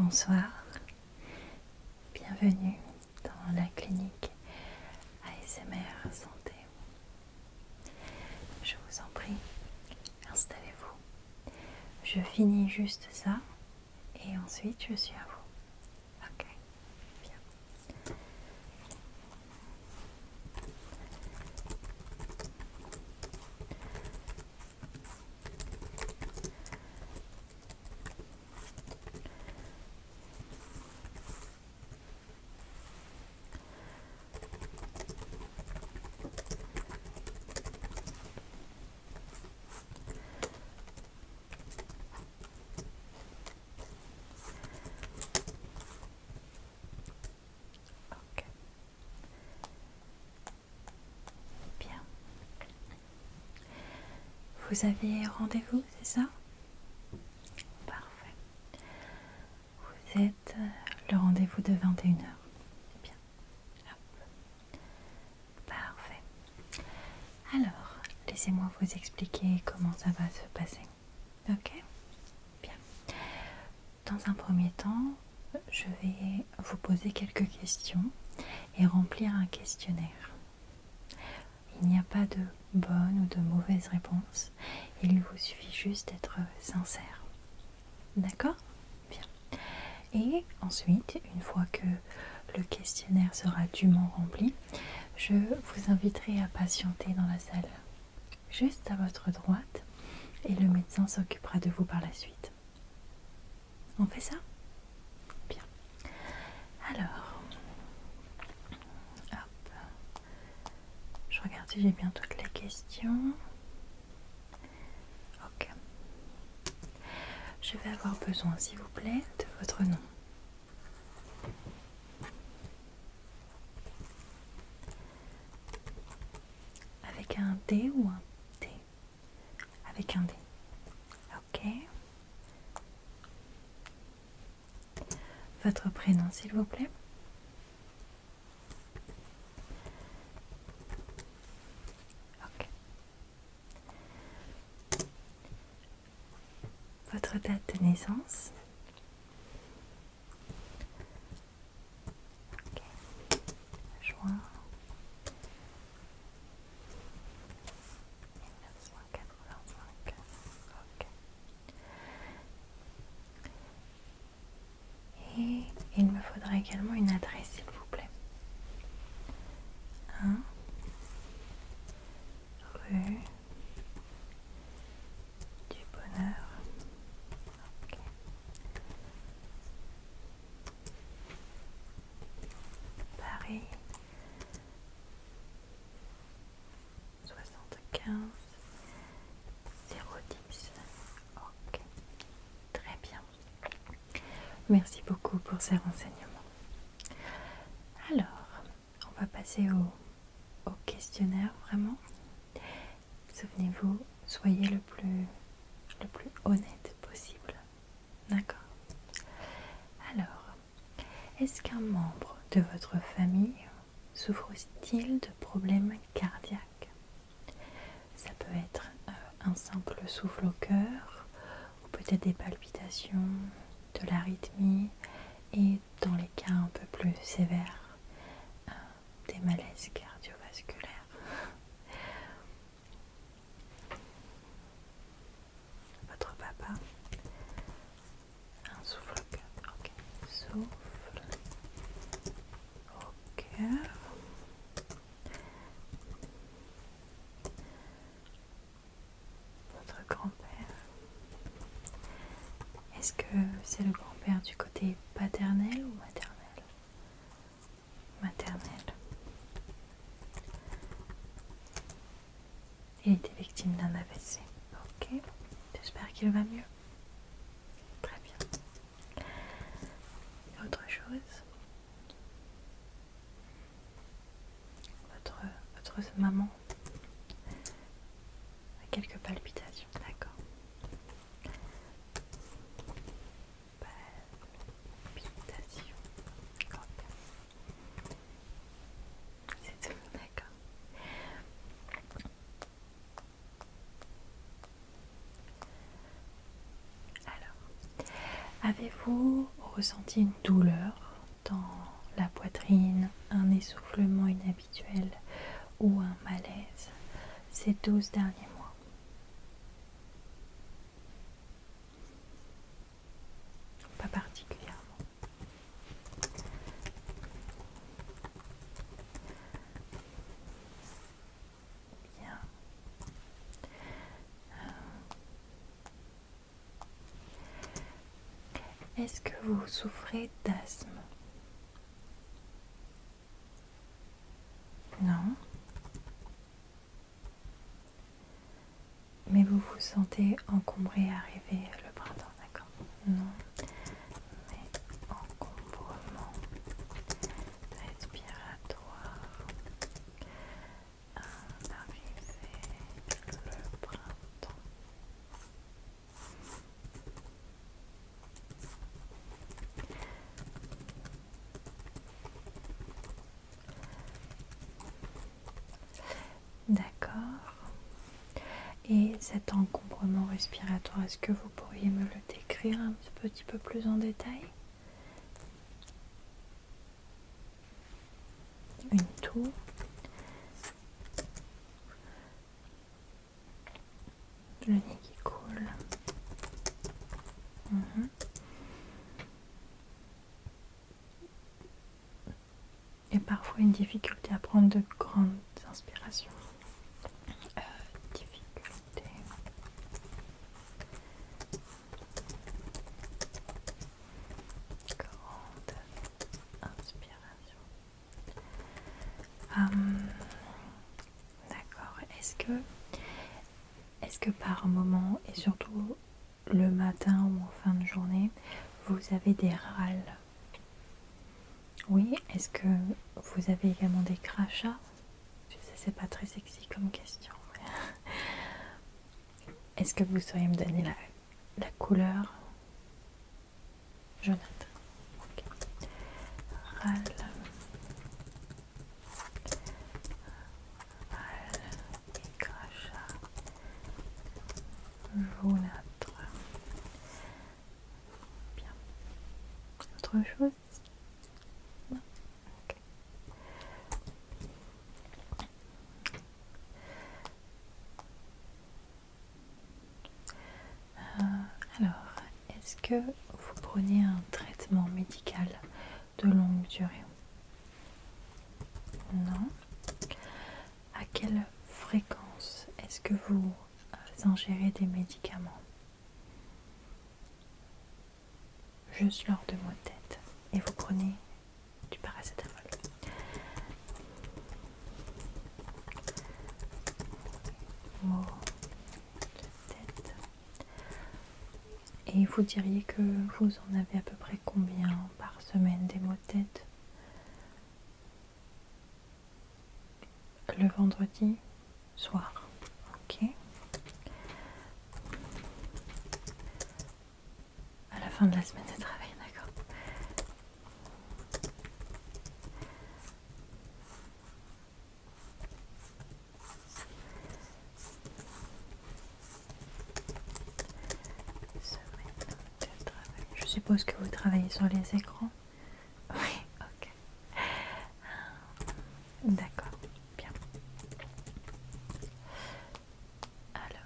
Bonsoir, bienvenue dans la clinique ASMR Santé. Je vous en prie, installez-vous. Je finis juste ça et ensuite je suis à vous. Ok, bien. Ok. Bien. Vous avez rendez-vous, c'est ça? Parfait. Vous êtes le rendez-vous de 21h. C'est bien. Hop. Parfait. Alors, laissez-moi vous expliquer comment ça va se passer. Ok? Bien. Dans un premier temps, je vais vous poser quelques questions et remplir un questionnaire. Il n'y a pas de bonne ou de mauvaise réponse. Il vous suffit juste d'être sincère. D'accord? Bien. Et ensuite, une fois que le questionnaire sera dûment rempli, je vous inviterai à patienter dans la salle, juste à votre droite, et le médecin s'occupera de vous par la suite. On fait ça? Bien. Alors, hop. Je regarde si j'ai bien toutes les questions. Ok. Je vais avoir besoin, s'il vous plaît, de votre nom. Avec un D ou un T? Avec un D. Ok. Votre prénom, s'il vous plaît? Ok. Votre date de naissance? Ok. Juin 1985. Ok. Et il me faudra également une adresse, s'il vous plaît. 1 rue du Bonheur. Ok. Paris 75 010. Ok. Très bien. Merci beaucoup pour ces renseignements. Alors, on va passer au questionnaire, vraiment. Souvenez-vous, soyez le plus honnête possible. D'accord? Alors, est-ce qu'un membre de votre famille souffre-t-il de problèmes cardiaques? Ça peut être un simple souffle au cœur, ou peut-être des palpitations, de l'arythmie, et dans les cas un peu plus sévères, des malaises cardiovasculaires. Votre papa, un souffle au cœur. Ok. Souffle au cœur. Votre grand-père. Est-ce que c'est le grand-père du côté paternel ou maternel? Maternel. Il était victime d'un AVC. Ok. J'espère qu'il va mieux. Très bien. Autre chose? Votre maman a quelques palpitations. D'accord. Palpitations. Ok. C'est tout. D'accord. Alors, avez-vous ressenti une douleur dans la poitrine, un essoufflement inhabituel ou un malaise ces 12 derniers mois? Pas particulièrement. Bien. Est-ce que vous souffrez d'asthme? Non. Mais vous vous sentez encombré à arriver le printemps, d'accord? Non. Mais encombrement respiratoire à arriver le printemps. D'accord. Et cet encombrement respiratoire, est-ce que vous pourriez me le décrire un petit peu plus en détail? Une toux, le nez qui coule. Et parfois une difficulté à prendre de grandes inspirations. Difficulté. Grande inspiration. D'accord. Est-ce que par moment, et surtout le matin ou en fin de journée, vous avez des râles? Oui. Est-ce que vous avez également des crachats? Je sais, c'est pas très sexy comme question. Est-ce que vous sauriez me donner la couleur? Jaunâtre. Ok. Râle. Et crachat. Jaunâtre. Bien. Autre chose? Non. Ok. Alors, est-ce que vous prenez un traitement médical de longue durée? Non. À quelle fréquence est-ce que vous ingérez des médicaments? Juste lors de maux de tête. Et vous prenez du paracétamol. Maux de tête. Et vous diriez que vous en avez à peu près combien par semaine des maux de tête? Le vendredi soir. Ok. À la fin de la semaine de travail, d'accord. Semaine de travail. Je suppose que vous travaillez sur les écrans? Oui, ok. D'accord, bien. Alors,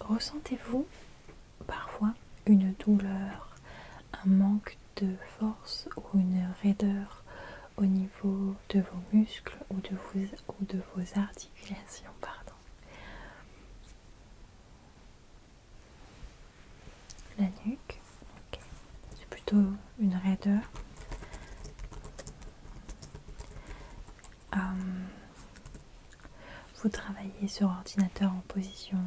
ressentez-vous parfois une douleur, un manque de force ou une raideur au niveau de vos muscles ou de vos articulations, pardon? La nuque, ok. C'est plutôt une raideur. Vous travaillez sur ordinateur en position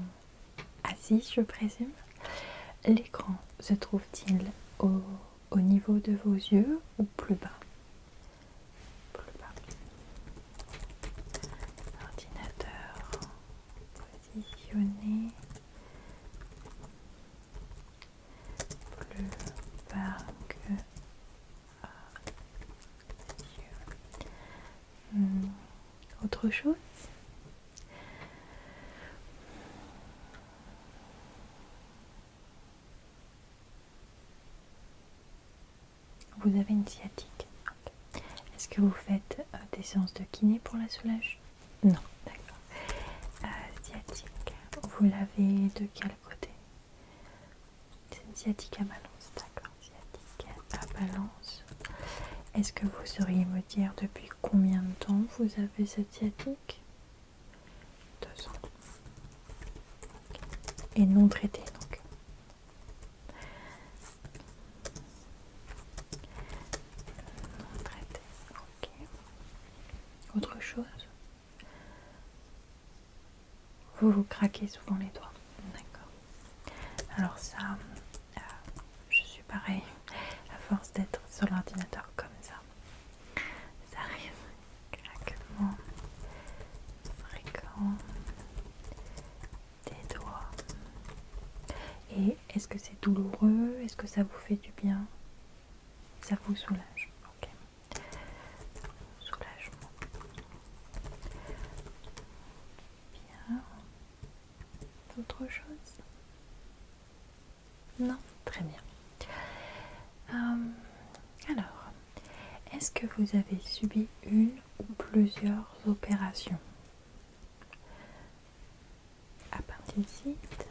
assise, je présume. L'écran se trouve-t-il au niveau de vos yeux ou plus bas? Plus bas. Ordinateur positionné plus bas que yeux. Autre chose? Vous avez une sciatique. Ok. Est-ce que vous faites des séances de kiné pour la soulager? Non, d'accord. Sciatique. Vous l'avez de quel côté? C'est une sciatique à balance, d'accord. Sciatique à balance. Est-ce que vous sauriez me dire depuis combien de temps vous avez cette sciatique? 2 ans. Et non traitée donc. Non traitée, ok. Autre chose? Vous craquez souvent les doigts. D'accord. Alors ça, je suis pareil. À force d'être sur l'ordinateur comme ça arrive. Craquement fréquent des doigts. Et est-ce que c'est douloureux? Est-ce que ça vous fait du bien? Ça vous soulage? Ok. Soulagement. Bien. D'autres choses? Non? Très bien. Alors, est-ce que vous avez subi une ou plusieurs opérations? Appendicite?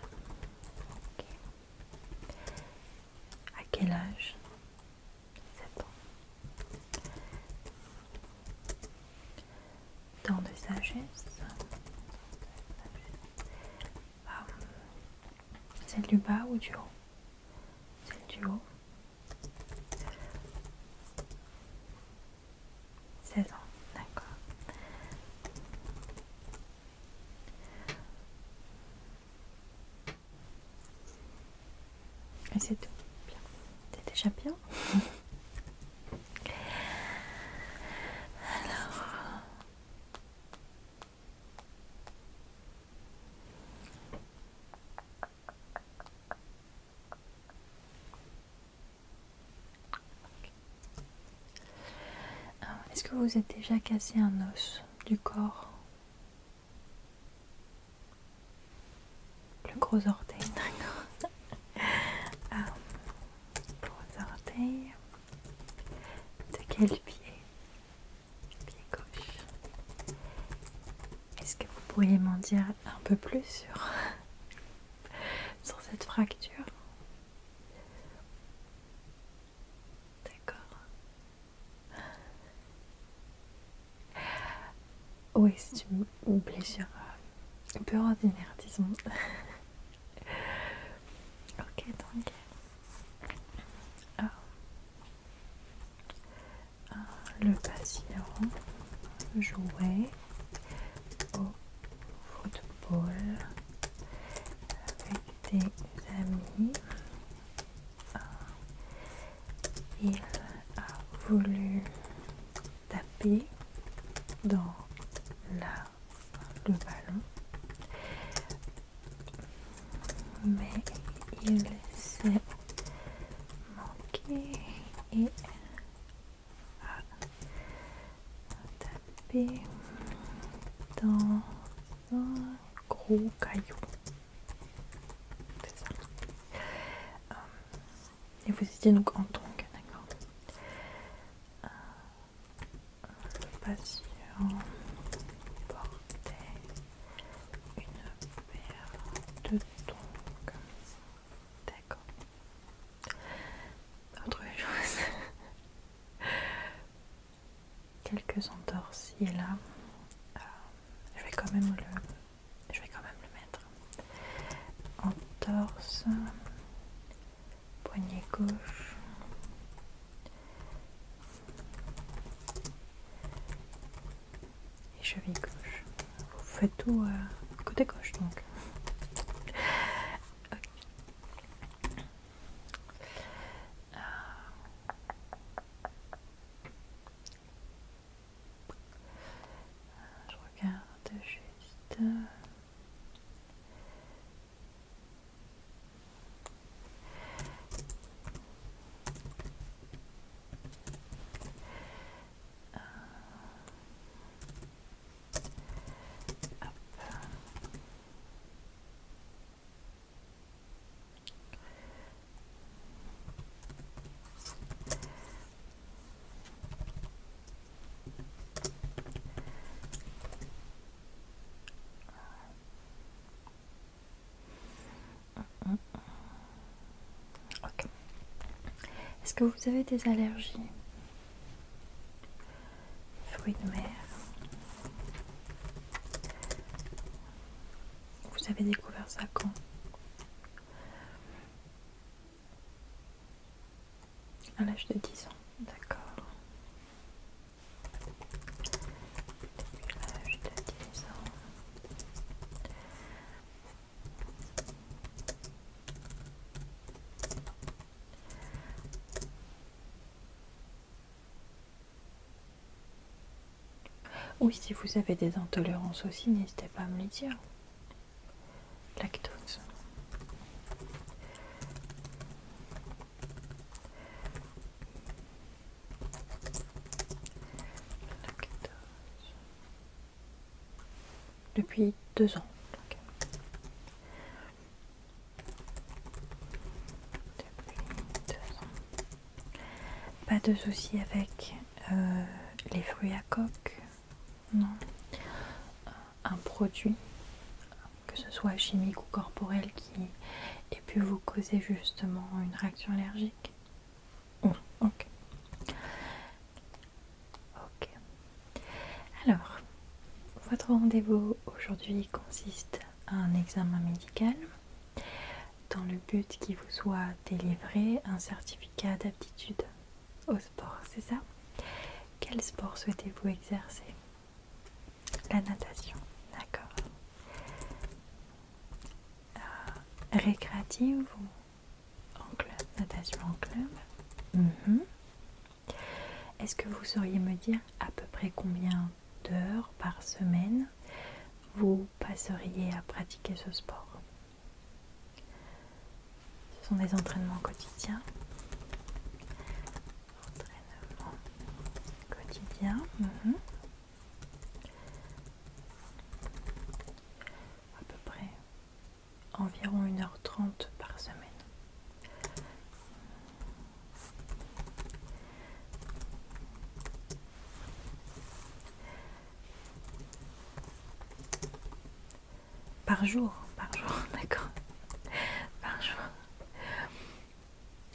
Ok. À quel âge? 7 ans. Dents de sagesse? Celle du bas ou du haut? Celle du haut. 16 ans, d'accord. Et c'est tout. Bien. C'est déjà bien. Alors, est-ce que vous êtes déjà cassé un os du corps? Le gros orteil, d'accord. Gros orteil. De quel pied? Pied gauche. Est-ce que vous pourriez m'en dire un peu plus sur cette fracture? D'accord. Oui, c'est une blessure un peu ordinaire, disons. Ok, donc le patient jouait au football avec des amis. Il a voulu taper dans le ballon, mais il s'est manqué et a tapé dans un gros caillou. C'est ça. Et vous étiez donc en tongs, d'accord. Le patient portait une paire de tongs. D'accord. Autre chose. Quelques entorses ici et là. Je vais quand même le mettre. Entorse, poignet gauche, et cheville gauche. Vous faites tout côté gauche donc. Okay. Je regarde juste. Est-ce que vous avez des allergies? Fruits de mer. Vous avez découvert ça quand? À l'âge de 10 ans, d'accord. Depuis l'âge de 10 ans. Oui, si vous avez des intolérances aussi, n'hésitez pas à me les dire. Lactose. Lactose. Depuis 2 ans. Donc. Depuis 2 ans. Pas de souci avec les fruits à coque. Non. Un produit, que ce soit chimique ou corporel, qui ait pu vous causer justement une réaction allergique? Non, ok. Ok. Alors, votre rendez-vous aujourd'hui consiste à un examen médical dans le but qu'il vous soit délivré un certificat d'aptitude au sport, c'est ça? Quel sport souhaitez-vous exercer? La natation, d'accord. Récréative ou en club? Natation en club. Est-ce que vous sauriez me dire à peu près combien d'heures par semaine vous passeriez à pratiquer ce sport? Ce sont des entraînements quotidiens. Entraînement quotidien. À peu près environ 1h30 par semaine. Par jour, d'accord. Par jour.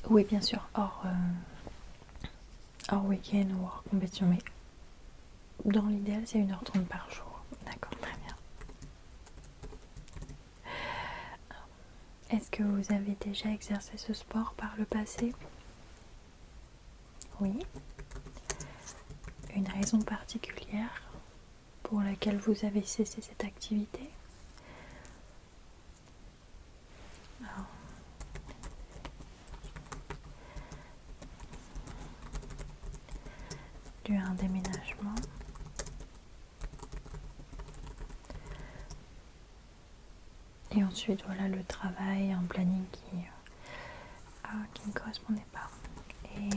Oui, bien sûr, hors week-end ou hors compétition, mais dans l'idéal, c'est 1h30 par jour. D'accord, très bien. Est-ce que vous avez déjà exercé ce sport par le passé? Oui. Une raison particulière pour laquelle vous avez cessé cette activité? Alors, dû à un déménagement. Et ensuite, voilà, le travail, un planning qui ne correspondait pas. Et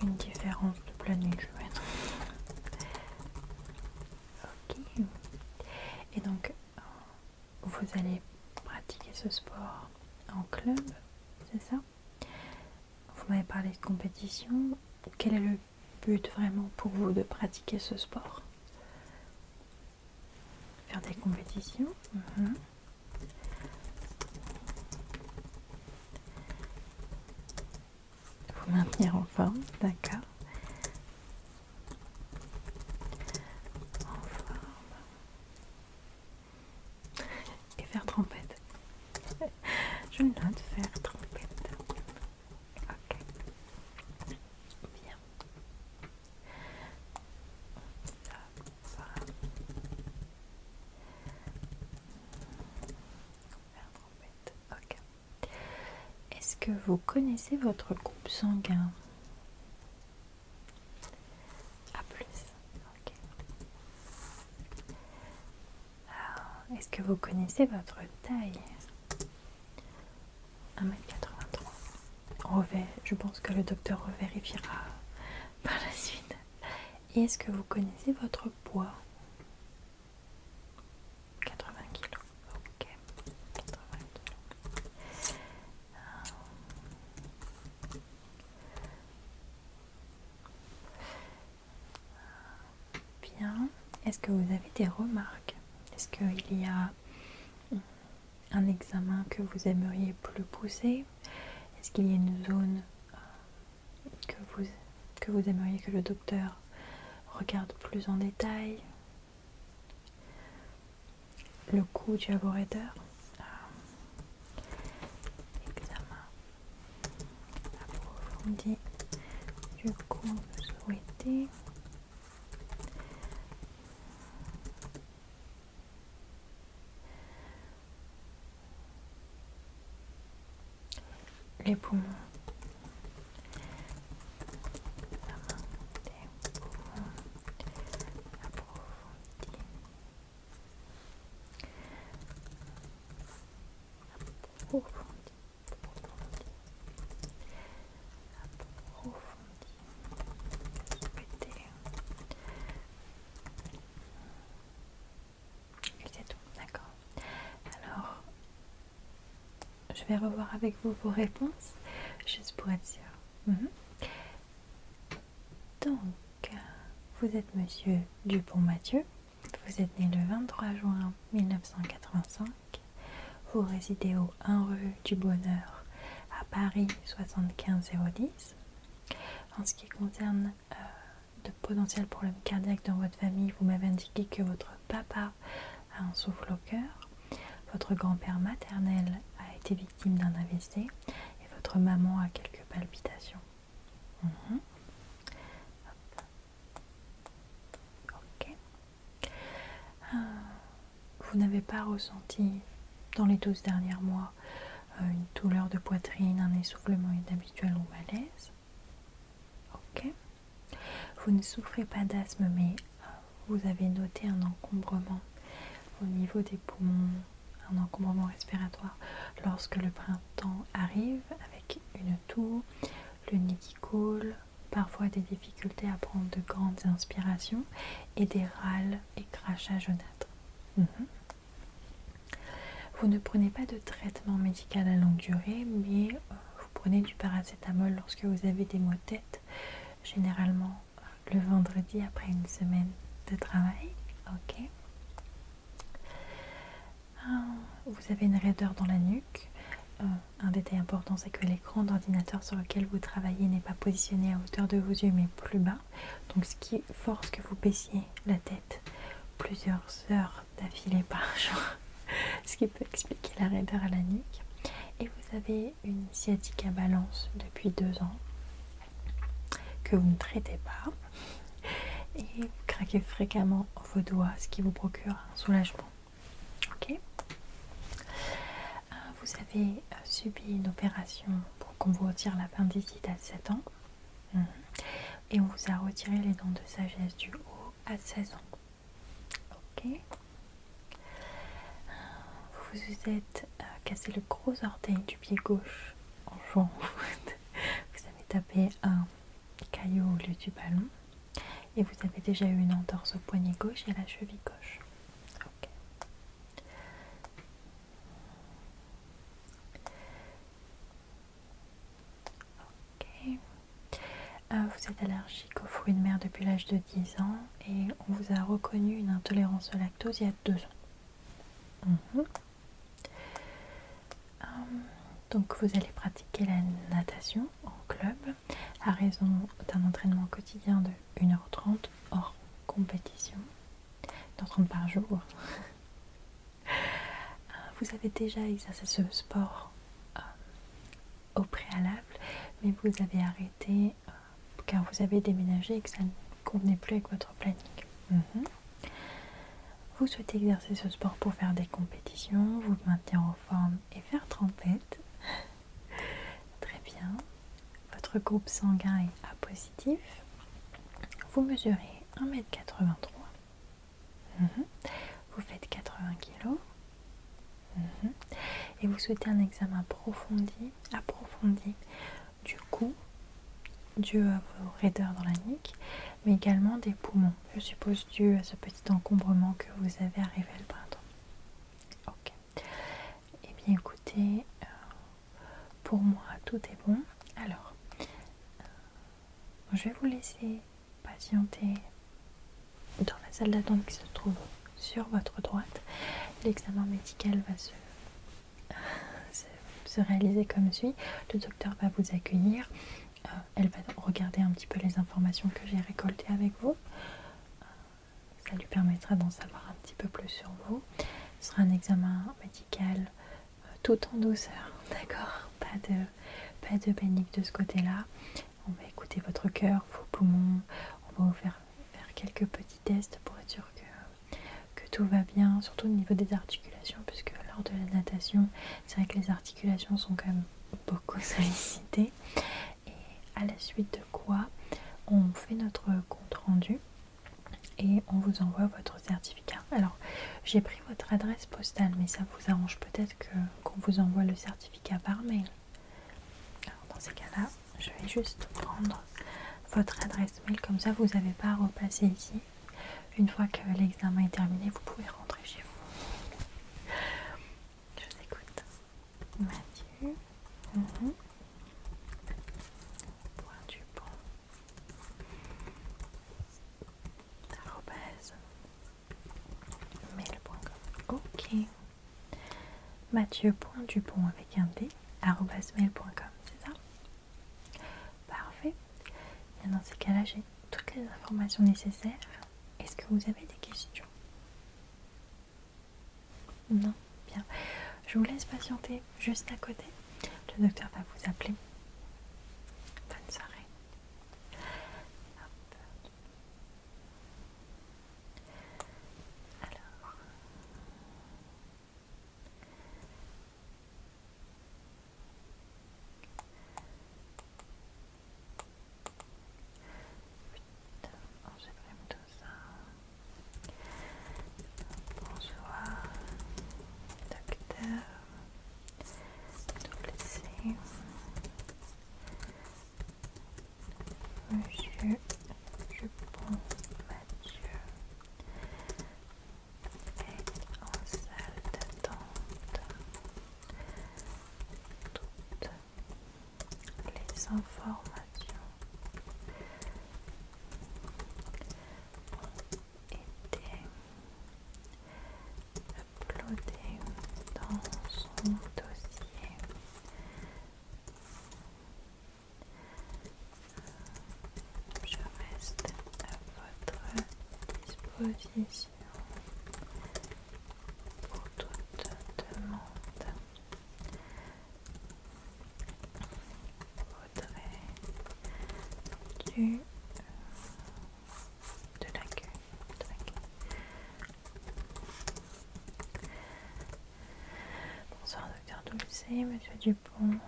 une différence de planning, je vais mettre. Ok. Et donc, vous allez pratiquer ce sport en club, c'est ça? Vous m'avez parlé de compétition. Quel est le but vraiment pour vous de pratiquer ce sport? Faire des compétitions. Vous maintenir en forme, d'accord. En forme. Et faire trompette. Je note faire trompette. Ok. Bien. Ça va. Faire trompette. Ok. Est-ce que vous connaissez votre groupe sanguin? A plus. Ok. Alors, est-ce que vous connaissez votre taille? 1m83. Je pense que le docteur revérifiera par la suite. Et est-ce que vous connaissez votre poids? 80 kg. Ok. 80 kg. Bien. Est-ce que vous avez des remarques? Est-ce qu'il y a un examen que vous aimeriez plus pousser? Est-ce qu'il y a une zone que vous aimeriez que le docteur regarde plus en détail? Le cou du laboratoire. Examen approfondi du cou souhaité. Les poumons. Examen des poumons approfondi. Souhaité. Et c'est tout, d'accord. Alors, je vais revoir avec vous vos réponses, juste pour être sûre. Donc, vous êtes monsieur Dupont-Mathieu, vous êtes né le 23 juin 1985, vous résidez au 1 rue du Bonheur à Paris 75010. En ce qui concerne de potentiels problèmes cardiaques dans votre famille, vous m'avez indiqué que votre papa a un souffle au cœur, votre grand-père maternel a été victime d'un AVC et votre maman a quelques palpitations. Ok. Vous n'avez pas ressenti dans les 12 derniers mois une douleur de poitrine, un essoufflement inhabituel ou malaise? Ok. Vous ne souffrez pas d'asthme, mais vous avez noté un encombrement au niveau des poumons, un encombrement respiratoire lorsque le printemps arrive, avec une toux, le nez qui coule, parfois des difficultés à prendre de grandes inspirations et des râles et crachats jaunâtres. Vous ne prenez pas de traitement médical à longue durée, mais vous prenez du paracétamol lorsque vous avez des maux de tête, généralement le vendredi après une semaine de travail. Ok. Vous avez une raideur dans la nuque. Un détail important, c'est que l'écran d'ordinateur sur lequel vous travaillez n'est pas positionné à hauteur de vos yeux, mais plus bas. Donc ce qui force que vous baissiez la tête plusieurs heures d'affilée par jour, ce qui peut expliquer la raideur à la nuque. Et vous avez une sciatique à balance depuis 2 ans que vous ne traitez pas. Et vous craquez fréquemment vos doigts, ce qui vous procure un soulagement. Ok. Vous avez subi une opération pour qu'on vous retire l'appendicite à 7 ans. Et on vous a retiré les dents de sagesse du haut à 16 ans. Ok. Vous vous êtes cassé le gros orteil du pied gauche en jouant au foot. Vous avez tapé un caillou au lieu du ballon. Et vous avez déjà eu une entorse au poignet gauche et à la cheville gauche. Ok. Ok. Vous êtes allergique aux fruits de mer depuis l'âge de 10 ans et on vous a reconnu une intolérance au lactose il y a 2 ans. Donc vous allez pratiquer la natation en club à raison d'un entraînement quotidien de 1h30 hors compétition, 1h30 par jour. Vous avez déjà exercé ce sport au préalable, mais vous avez arrêté car vous avez déménagé et que ça ne convenait plus avec votre planning. Vous souhaitez exercer ce sport pour faire des compétitions, vous maintenir en forme et faire trempette. Très bien. Votre groupe sanguin est A positif. Vous mesurez 1m83. Vous faites 80 kg. Et vous souhaitez un examen approfondi du cou, dû à vos raideurs dans la nuque, mais également des poumons, je suppose dû à ce petit encombrement que vous avez arrivé le printemps. Ok. Eh bien écoutez, pour moi tout est bon. Alors, je vais vous laisser patienter dans la salle d'attente qui se trouve sur votre droite. L'examen médical va se se réaliser comme suit. Le docteur va vous accueillir. Elle va regarder un petit peu les informations que j'ai récoltées avec vous. Ça lui permettra d'en savoir un petit peu plus sur vous. Ce sera un examen médical tout en douceur, d'accord? Pas de panique de ce côté-là. On va écouter votre cœur, vos poumons. On va vous faire quelques petits tests pour être sûr que tout va bien, surtout au niveau des articulations, puisque lors de la natation, c'est vrai que les articulations sont quand même beaucoup sollicitées. Et à la suite de quoi, on fait notre compte rendu et on vous envoie votre certificat. Alors, j'ai pris votre adresse postale, mais ça vous arrange peut-être qu'on vous envoie le certificat par mail. Alors, dans ces cas-là, je vais juste prendre votre adresse mail, comme ça vous n'avez pas à repasser ici. Une fois que l'examen est terminé, vous pouvez rentrer chez vous. Je vous écoute. Mathieu. Point du pont. @mail.com. Ok. Mathieu.dupont avec un D @mail.com, c'est ça? Parfait. Et dans ces cas-là, j'ai toutes les informations nécessaires. Est-ce que vous avez des questions? Non? Bien. Je vous laisse patienter juste à côté. Le docteur va vous appeler. Bonne soirée. Hop. Alors. On supprime tout ça. Bonsoir, docteur. Double Monsieur Dupont Mathieu est en salle d'attente. Toutes les informations ont été uploadées dans son dossier. Je reste à votre disposition pour toute demande. Audrey de l'accueil. Bonsoir docteur Dulcé, monsieur Dupont.